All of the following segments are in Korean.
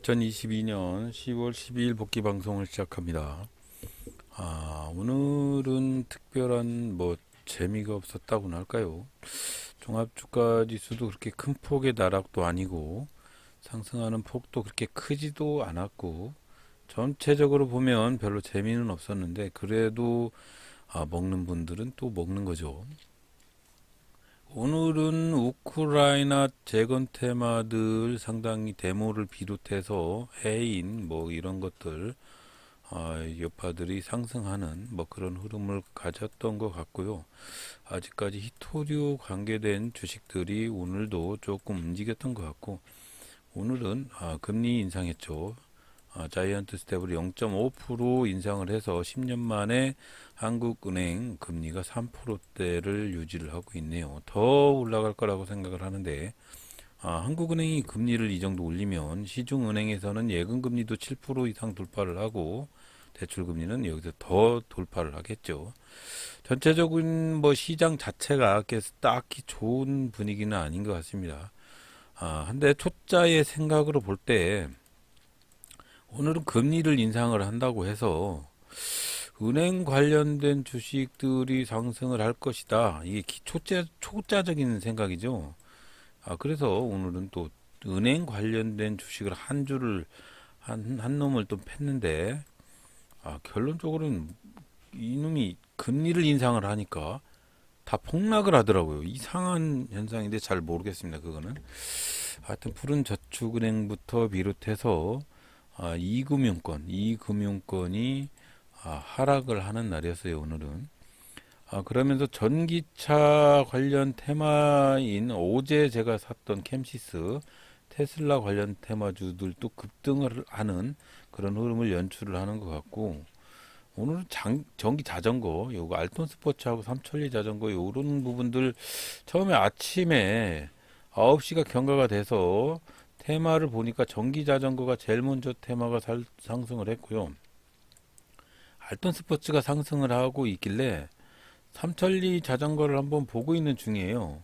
2022년 10월 12일 복귀 방송을 시작합니다. 오늘은 특별한 재미가 없었다고나 할까요? 종합주가 지수도 그렇게 큰 폭의 나락도 아니고 상승하는 폭도 그렇게 크지도 않았고 전체적으로 보면 별로 재미는 없었는데 그래도 먹는 분들은 또 먹는 거죠. 오늘은 우크라이나 재건 테마들 상당히 데모를 비롯해서 해인 이런 것들 여파들이 상승하는 그런 흐름을 가졌던 것 같고요. 아직까지 히토류 관계된 주식들이 오늘도 조금 움직였던 것 같고 오늘은 금리 인상했죠. 자이언트 스텝으로 0.5% 인상을 해서 10년 만에 한국은행 금리가 3%대를 유지를 하고 있네요. 더 올라갈 거라고 생각을 하는데 한국은행이 금리를 이 정도 올리면 시중은행에서는 예금금리도 7% 이상 돌파를 하고 대출금리는 여기서 더 돌파를 하겠죠. 전체적인 시장 자체가 딱히 좋은 분위기는 아닌 것 같습니다. 한데 초짜의 생각으로 볼 때 오늘은 금리를 인상을 한다고 해서 은행 관련된 주식들이 상승을 할 것이다. 이게 초짜적인 생각이죠. 그래서 오늘은 또 은행 관련된 주식을 한 줄을 한 놈을 또 팼는데 결론적으로는 이놈이 금리를 인상을 하니까 다 폭락을 하더라고요. 이상한 현상인데 잘 모르겠습니다. 그거는 하여튼 푸른저축은행부터 비롯해서 이금융권이 하락을 하는 날이었어요. 오늘은. 그러면서 전기차 관련 테마인 어제 제가 샀던 캠시스 테슬라 관련 테마주들도 급등을 하는 그런 흐름을 연출을 하는 것 같고 오늘은 전기 자전거 요거 알톤 스포츠하고 삼천리 자전거 요런 부분들 처음에 아침에 9시가 경과가 돼서 테마를 보니까 전기 자전거가 제일 먼저 테마가 상승을 했고요. 알톤 스포츠가 상승을 하고 있길래 삼천리 자전거를 한번 보고 있는 중이에요.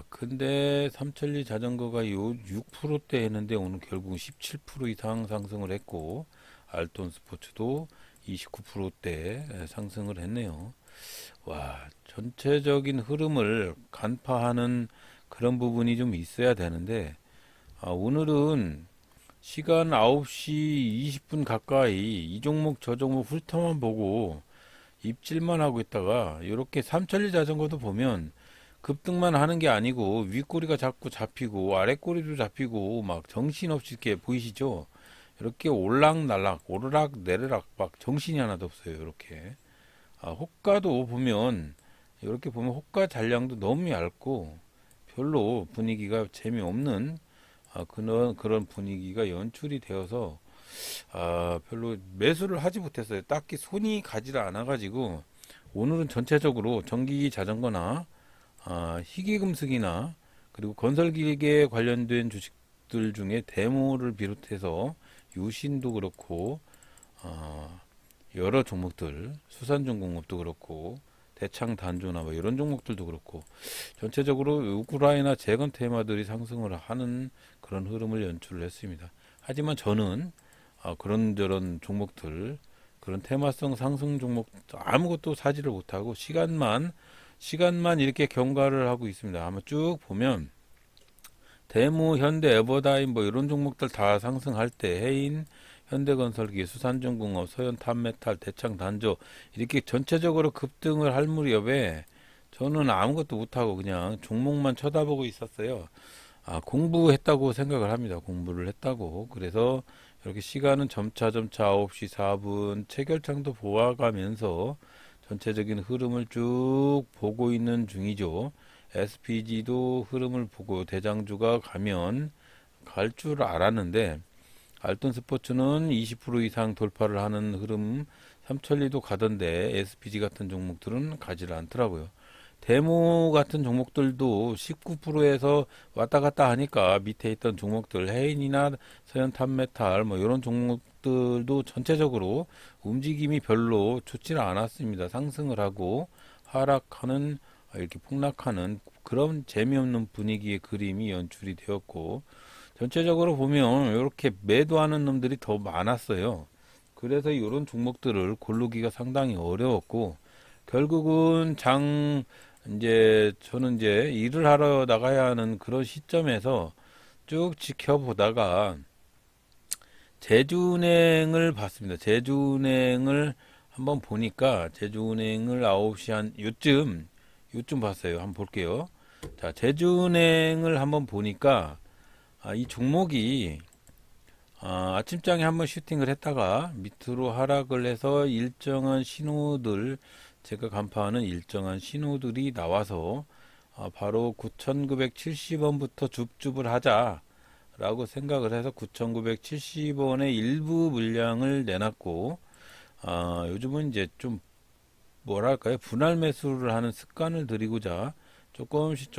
근데 삼천리 자전거가 요 6%대 했는데 오늘 결국 17% 이상 상승을 했고 알톤 스포츠도 29%대 상승을 했네요. 전체적인 흐름을 간파하는 그런 부분이 좀 있어야 되는데 오늘은 시간 9시 20분 가까이 이 종목 저 종목 훑어만 보고 입질만 하고 있다가 이렇게 삼천리 자전거도 보면 급등만 하는 게 아니고 윗꼬리가 자꾸 잡히고 아랫꼬리도 잡히고 막 정신없이 이렇게 보이시죠? 이렇게 올락날락 오르락 내리락 막 정신이 하나도 없어요. 이렇게 호가도 보면 이렇게 보면 호가 잔량도 너무 얇고 별로 분위기가 재미없는 그런 분위기가 연출이 되어서 별로 매수를 하지 못했어요. 딱히 손이 가지를 않아 가지고 오늘은 전체적으로 전기 자전거나 희귀금속이나 그리고 건설기계 관련된 주식들 중에 대모를 비롯해서 유신도 그렇고 여러 종목들 수산중공업도 그렇고 대창단조나 이런 종목들도 그렇고 전체적으로 우크라이나 재건 테마들이 상승을 하는 그런 흐름을 연출을 했습니다. 하지만 저는 그런저런 종목들 그런 테마성 상승 종목 아무것도 사지를 못하고 시간만 이렇게 경과를 하고 있습니다. 아마 쭉 보면 대무, 현대, 에버다임 이런 종목들 다 상승할 때 해인, 현대건설기, 수산중공업, 서현탄메탈, 대창단조 이렇게 전체적으로 급등을 할 무렵에 저는 아무것도 못하고 그냥 종목만 쳐다보고 있었어요. 공부했다고 생각을 합니다. 공부를 했다고. 그래서 이렇게 시간은 점차 9시 4분 체결창도 보아가면서 전체적인 흐름을 쭉 보고 있는 중이죠. SPG도 흐름을 보고 대장주가 가면 갈 줄 알았는데 알톤 스포츠는 20% 이상 돌파를 하는 흐름 삼천리도 가던데 SPG 같은 종목들은 가지를 않더라고요. 데모 같은 종목들도 19%에서 왔다 갔다 하니까 밑에 있던 종목들 해인이나 서현탄메탈 이런 종목들도 전체적으로 움직임이 별로 좋지는 않았습니다. 상승을 하고 하락하는 이렇게 폭락하는 그런 재미없는 분위기의 그림이 연출이 되었고 전체적으로 보면 이렇게 매도하는 놈들이 더 많았어요. 그래서 이런 종목들을 고르기가 상당히 어려웠고, 결국은 이제 저는 이제 일을 하러 나가야 하는 그런 시점에서 쭉 지켜보다가 제주은행을 봤습니다. 제주은행을 한번 보니까 제주은행을 9시 한 요쯤 봤어요. 한번 볼게요. 자, 제주은행을 한번 보니까 이 종목이 아침장에 한번 슈팅을 했다가 밑으로 하락을 해서 일정한 신호들, 제가 간파하는 일정한 신호들이 나와서 바로 9,970원부터 줍줍을 하자라고 생각을 해서 9,970원의 일부 물량을 내놨고, 요즘은 이제 좀 뭐랄까요, 분할 매수를 하는 습관을 들이고자 조금씩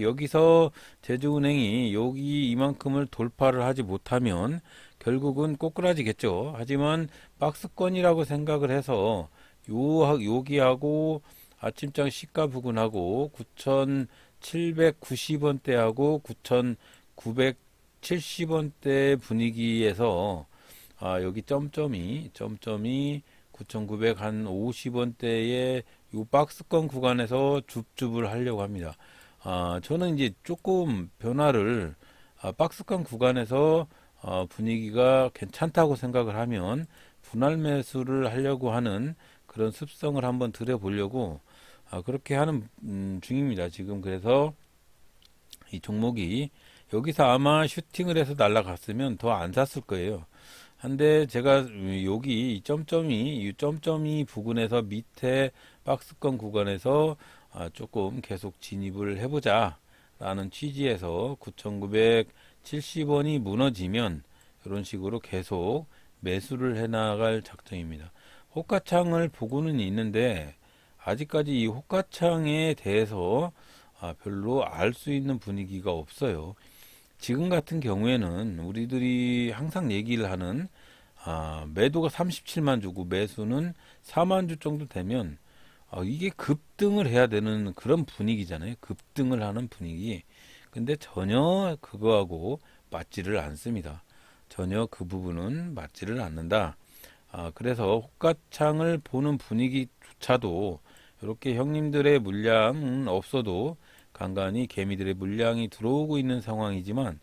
여기서 제주은행이 여기 이만큼을 돌파를 하지 못하면 결국은 꼬꾸라지겠죠. 하지만 박스권이라고 생각을 해서 여기하고 아침장 시가 부근하고 9,790원대하고 9,970원대 분위기에서 여기 점점이 9,950원대의 이 박스권 구간에서 줍줍을 하려고 합니다. 저는 이제 조금 변화를 박스권 구간에서 분위기가 괜찮다고 생각을 하면 분할 매수를 하려고 하는 그런 습성을 한번 들여보려고 그렇게 하는 중입니다. 지금 그래서 이 종목이 여기서 아마 슈팅을 해서 날아갔으면 더 안 샀을 거예요. 한데 제가 여기 이 점점이 부근에서 밑에 박스권 구간에서 조금 계속 진입을 해보자 라는 취지에서 9,970원이 무너지면 이런 식으로 계속 매수를 해나갈 작정입니다. 호가창을 보고는 있는데 아직까지 이 호가창에 대해서 별로 알 수 있는 분위기가 없어요. 지금 같은 경우에는 우리들이 항상 얘기를 하는 매도가 37만 주고 매수는 4만 주 정도 되면 이게 급등을 해야 되는 그런 분위기잖아요. 급등을 하는 분위기. 근데 전혀 그거하고 맞지를 않습니다. 전혀 그 부분은 맞지를 않는다. 그래서 호가창을 보는 분위기조차도 이렇게 형님들의 물량은 없어도 간간히 개미들의 물량이 들어오고 있는 상황이지만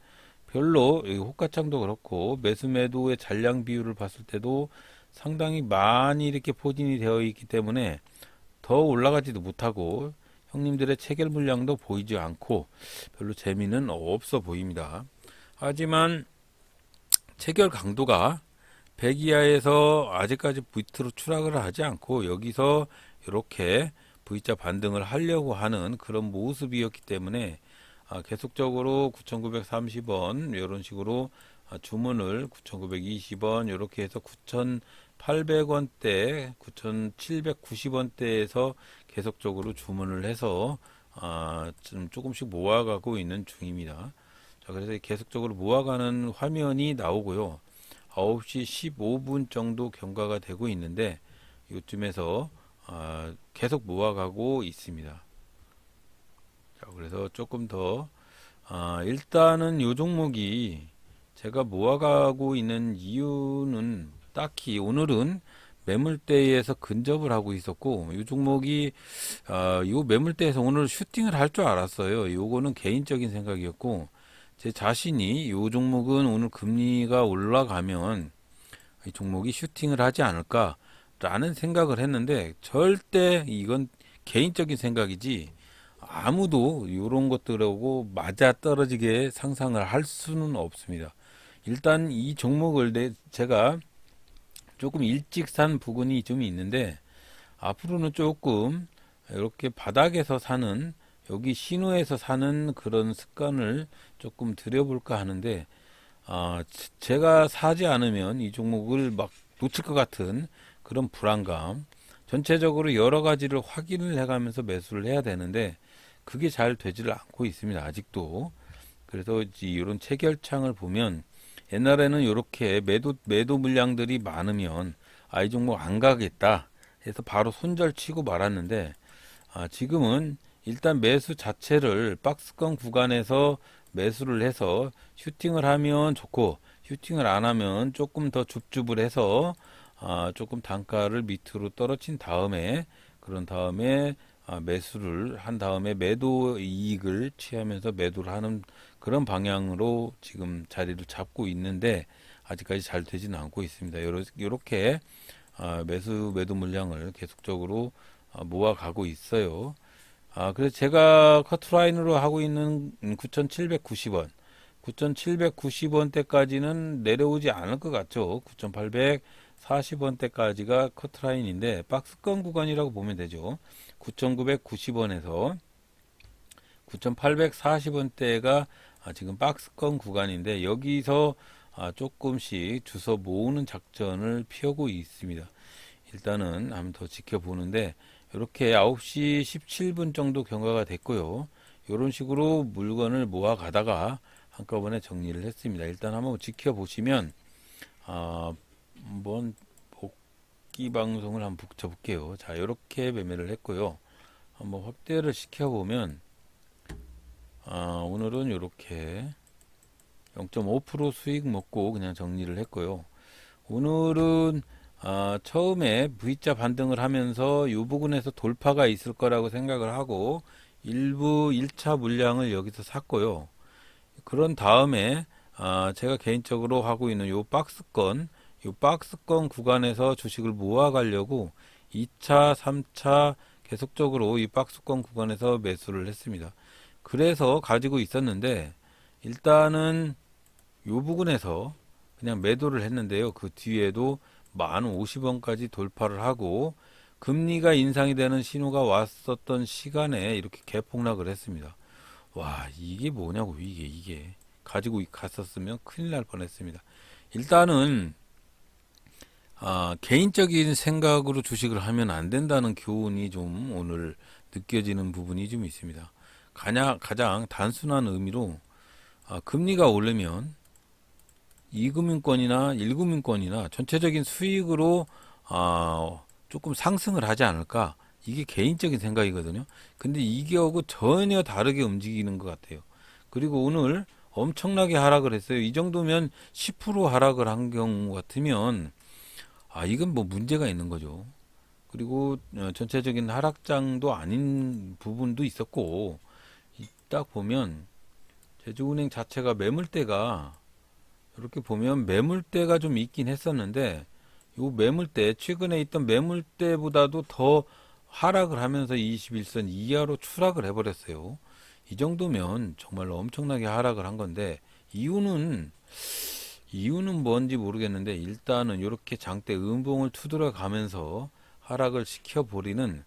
별로 호가창도 그렇고 매수 매도의 잔량 비율을 봤을 때도 상당히 많이 이렇게 포진이 되어 있기 때문에 더 올라가지도 못하고 형님들의 체결 물량도 보이지 않고 별로 재미는 없어 보입니다. 하지만 체결 강도가 100 이하에서 아직까지 밑으로 추락을 하지 않고 여기서 이렇게 V자 반등을 하려고 하는 그런 모습이었기 때문에 계속적으로 9,930원 이런 식으로 주문을 9,920원 이렇게 해서 9,800원대 9,790원대에서 계속적으로 주문을 해서 좀 조금씩 모아가고 있는 중입니다. 자, 그래서 계속적으로 모아가는 화면이 나오고요. 9시 15분 정도 경과가 되고 있는데 이쯤에서 계속 모아가고 있습니다. 자, 그래서 조금 더 일단은 이 종목이 제가 모아가고 있는 이유는 딱히 오늘은 매물대에서 근접을 하고 있었고 이 종목이 이 매물대에서 오늘 슈팅을 할 줄 알았어요. 요거는 개인적인 생각이었고 제 자신이 이 종목은 오늘 금리가 올라가면 이 종목이 슈팅을 하지 않을까 라는 생각을 했는데 절대 이건 개인적인 생각이지 아무도 이런 것들하고 맞아 떨어지게 상상을 할 수는 없습니다. 일단 이 종목을 제가 조금 일찍 산 부분이 좀 있는데 앞으로는 조금 이렇게 바닥에서 사는 여기 신호에서 사는 그런 습관을 조금 들여볼까 하는데 제가 사지 않으면 이 종목을 막 놓칠 것 같은 그런 불안감, 전체적으로 여러 가지를 확인을 해가면서 매수를 해야 되는데 그게 잘 되지를 않고 있습니다. 아직도. 그래서 이런 체결창을 보면 옛날에는 이렇게 매도 물량들이 많으면 이 종목 안 가겠다 해서 바로 손절 치고 말았는데 지금은 일단 매수 자체를 박스권 구간에서 매수를 해서 슈팅을 하면 좋고, 슈팅을 안 하면 조금 더 줍줍을 해서 조금 단가를 밑으로 떨어진 다음에, 그런 다음에 매수를 한 다음에 매도 이익을 취하면서 매도를 하는 그런 방향으로 지금 자리를 잡고 있는데, 아직까지 잘 되지는 않고 있습니다. 요렇게 매도 물량을 계속적으로 모아가고 있어요. 그래서 제가 커트라인으로 하고 있는 9,790원, 9,790원대까지는 내려오지 않을 것 같죠. 9,840원대까지가 커트라인인데 박스권 구간이라고 보면 되죠. 9,990원에서 9,840원대가 지금 박스권 구간인데, 여기서 조금씩 주워 모으는 작전을 피우고 있습니다. 일단은 한번 더 지켜보는데, 이렇게 9시 17분 정도 경과가 됐고요. 이런 식으로 물건을 모아 가다가 한꺼번에 정리를 했습니다. 일단 한번 지켜보시면, 한번 복귀 방송을 한번 붙여볼게요. 자, 이렇게 매매를 했고요. 한번 확대를 시켜보면, 오늘은 이렇게 0.5% 수익 먹고 그냥 정리를 했고요. 오늘은 처음에 V자 반등을 하면서 이 부분에서 돌파가 있을 거라고 생각을 하고 일부 1차 물량을 여기서 샀고요. 그런 다음에 제가 개인적으로 하고 있는 이 박스권 구간에서 주식을 모아 가려고 2차, 3차 계속적으로 이 박스권 구간에서 매수를 했습니다. 그래서 가지고 있었는데, 일단은 이 부분에서 그냥 매도를 했는데요. 그 뒤에도 1050원까지 돌파를 하고 금리가 인상이 되는 신호가 왔었던 시간에 이렇게 개폭락을 했습니다. 와, 이게 뭐냐고. 이게 가지고 갔었으면 큰일 날 뻔했습니다. 일단은 개인적인 생각으로 주식을 하면 안 된다는 교훈이 좀 오늘 느껴지는 부분이 좀 있습니다. 가장 단순한 의미로 금리가 오르면 2금융권이나 1금융권이나 전체적인 수익으로 조금 상승을 하지 않을까? 이게 개인적인 생각이거든요. 근데 이게하고 전혀 다르게 움직이는 것 같아요. 그리고 오늘 엄청나게 하락을 했어요. 이 정도면 10% 하락을 한 경우 같으면 이건 뭐 문제가 있는 거죠. 그리고 전체적인 하락장도 아닌 부분도 있었고, 딱 보면 제주은행 자체가 매물대가, 이렇게 보면 매물대가 좀 있긴 했었는데, 요 매물대, 최근에 있던 매물대보다도 더 하락을 하면서 21선 이하로 추락을 해버렸어요. 이 정도면 정말로 엄청나게 하락을 한 건데, 이유는 뭔지 모르겠는데, 일단은 이렇게 장대 음봉을 투들어 가면서 하락을 시켜버리는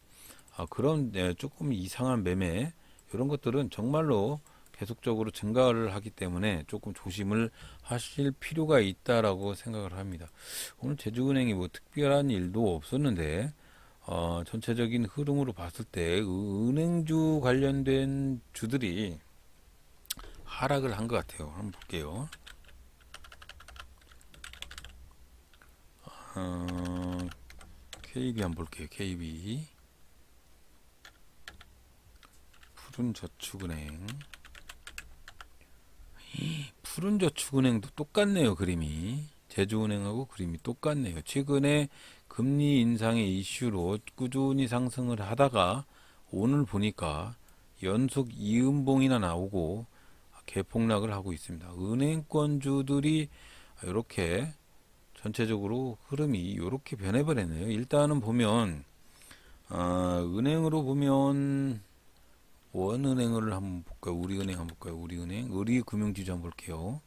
그런 조금 이상한 매매, 이런 것들은 정말로 계속적으로 증가를 하기 때문에 조금 조심을 하실 필요가 있다라고 생각을 합니다. 오늘 제주은행이 뭐 특별한 일도 없었는데, 전체적인 흐름으로 봤을 때 은행주 관련된 주들이 하락을 한 것 같아요. 한번 볼게요. KB 한번 볼게요. KB 푸른저축은행. 푸른저축은행도 똑같네요. 그림이 제주은행하고 그림이 똑같네요. 최근에 금리 인상의 이슈로 꾸준히 상승을 하다가 오늘 보니까 연속 이음봉이나 나오고 개폭락을 하고 있습니다. 은행권주들이 이렇게 전체적으로 흐름이 이렇게 변해버렸네요. 일단은 보면 은행으로 보면 원은행을 한번 볼까요? 우리은행 한번 볼까요? 우리은행, 우리금융지주 한번 볼게요.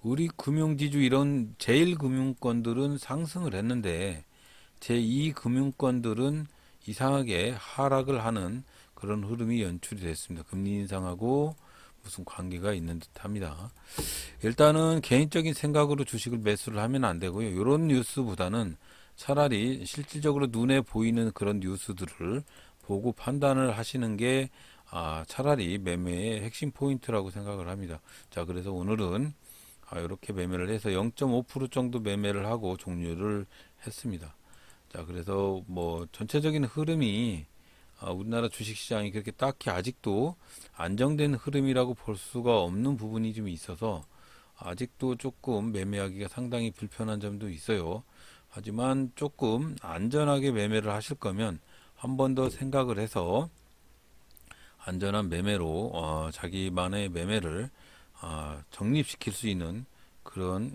우리금융지주 이런 제1금융권들은 상승을 했는데 제2금융권들은 이상하게 하락을 하는 그런 흐름이 연출이 됐습니다. 금리 인상하고 무슨 관계가 있는 듯합니다. 일단은 개인적인 생각으로 주식을 매수를 하면 안 되고요. 이런 뉴스보다는 차라리 실질적으로 눈에 보이는 그런 뉴스들을 보고 판단을 하시는 게 차라리 매매의 핵심 포인트라고 생각을 합니다. 자, 그래서 오늘은 이렇게 매매를 해서 0.5% 정도 매매를 하고 종료를 했습니다. 자, 그래서 뭐 전체적인 흐름이 우리나라 주식시장이 그렇게 딱히 아직도 안정된 흐름이라고 볼 수가 없는 부분이 좀 있어서 아직도 조금 매매하기가 상당히 불편한 점도 있어요. 하지만 조금 안전하게 매매를 하실 거면 한 번 더 생각을 해서 안전한 매매로 자기만의 매매를 정립시킬 수 있는 그런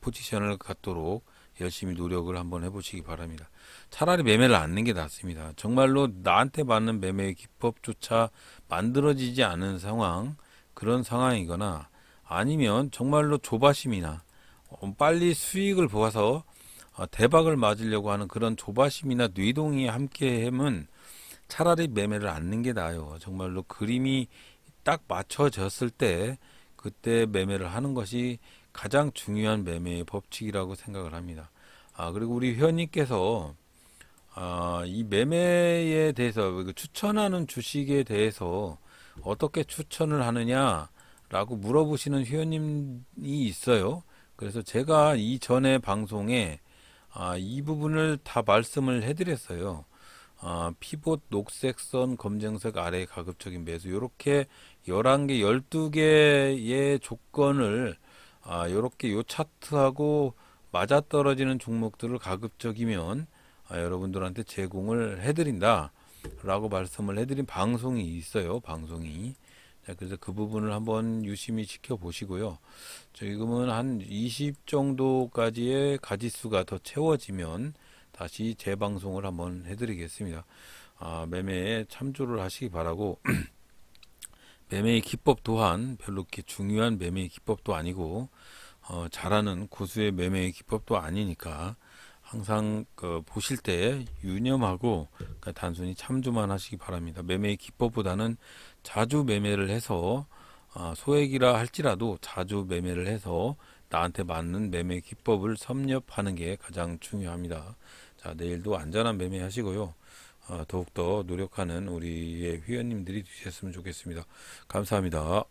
포지션을 갖도록 열심히 노력을 한번 해보시기 바랍니다. 차라리 매매를 안는 게 낫습니다. 정말로 나한테 맞는 매매의 기법조차 만들어지지 않은 상황, 그런 상황이거나 아니면 정말로 조바심이나 빨리 수익을 보아서 대박을 맞으려고 하는 그런 조바심이나 뇌동이 함께 하면 차라리 매매를 안는 게 나아요. 정말로 그림이 딱 맞춰졌을 때 그때 매매를 하는 것이 가장 중요한 매매의 법칙이라고 생각을 합니다. 그리고 우리 회원님께서 이 매매에 대해서 그 추천하는 주식에 대해서 어떻게 추천을 하느냐라고 물어보시는 회원님이 있어요. 그래서 제가 이전에 방송에 이 부분을 다 말씀을 해드렸어요. 피봇 녹색선 검정색 아래 가급적인 매수 이렇게 11개 12개의 조건을 이렇게 요 차트하고 맞아떨어지는 종목들을 가급적이면 여러분들한테 제공을 해드린다 라고 말씀을 해드린 방송이 있어요. 방송이. 자, 그래서 그 부분을 한번 유심히 지켜보시고요. 지금은 한 20 정도까지의 가지수가 더 채워지면 다시 재방송을 한번 해드리겠습니다. 매매에 참조를 하시기 바라고 매매의 기법 또한 별로 그렇게 중요한 매매의 기법도 아니고 잘하는 고수의 매매의 기법도 아니니까 항상 보실 때 유념하고 그러니까 단순히 참조만 하시기 바랍니다. 매매의 기법보다는 자주 매매를 해서 소액이라 할지라도 자주 매매를 해서 나한테 맞는 매매 기법을 섭렵하는 게 가장 중요합니다. 자, 내일도 안전한 매매 하시고요. 더욱더 노력하는 우리의 회원님들이 되셨으면 좋겠습니다. 감사합니다.